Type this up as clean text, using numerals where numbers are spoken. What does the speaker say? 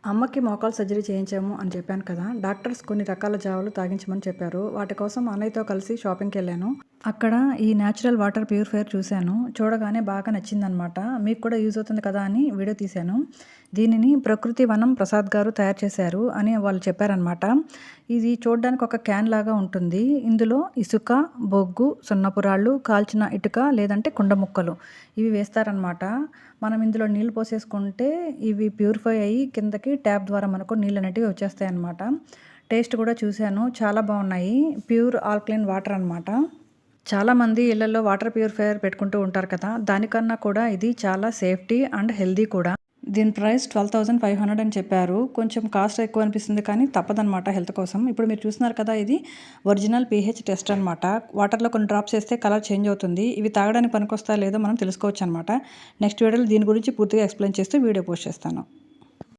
అమ్మకి మోకాలు సర్జరీ చేయించాము అని చెప్పాను కదా! డాక్టర్స్ కొన్ని రకాల జావలు తాగించమని చెప్పారు. వాటి కోసం అన్నయ్యతో కలిసి షాపింగ్‌కెళ్ళాను. అక్కడ ఈ నేచురల్ వాటర్ ప్యూరిఫైయర్ చూశాను. చూడగానే బాగా నచ్చిందనమాట. మీకు కూడా యూజ్ అవుతుంది కదా అని వీడియో తీశాను. దీనిని ప్రకృతి వనం ప్రసాద్ గారు తయారు చేశారు అని వాళ్ళు చెప్పారనమాట. ఇది చూడడానికి ఒక క్యాన్ లాగా ఉంటుంది. ఇందులో ఇసుక, బొగ్గు, సున్నపు రాళ్ళు, కాల్చిన ఇటుక లేదంటే కుండ ముక్కలు ఇవి వేస్తారనమాట. మనం ఇందులో నీళ్ళు పోసేసుకుంటే ఇవి ప్యూరిఫై అయ్యి కిందకి ట్యాప్ ద్వారా మనకు నీళ్ళు అనేటివి వచ్చేస్తాయన్నమాట. టేస్ట్ కూడా చూశాను. చాలా బాగున్నాయి. ప్యూర్ ఆల్కలైన్ వాటర్ అనమాట. చాలామంది ఇళ్లలో వాటర్ ప్యూరిఫైయర్ పెట్టుకుంటూ ఉంటారు కదా! దానికన్నా కూడా ఇది చాలా సేఫ్టీ అండ్ హెల్తీ కూడా. దీని ప్రైస్ 12,500 అని చెప్పారు. కొంచెం కాస్ట్ ఎక్కువ అనిపిస్తుంది కానీ తప్పదనమాట హెల్త్ కోసం. ఇప్పుడు మీరు చూస్తున్నారు కదా, ఇది ఒరిజినల్ పీహెచ్ టెస్ట్ అనమాట. వాటర్‌లో కొన్ని డ్రాప్స్ ఏస్తే కలర్ చేంజ్ అవుతుంది. ఇవి తాగడానికి పనికొస్తాయో లేదో మనం తెలుసుకోవచ్చనమాట. నెక్స్ట్ వీడియోలో దీని గురించి పూర్తిగా ఎక్స్‌ప్లెయిన్ చేస్తూ వీడియో పోస్ట్ చేస్తాను.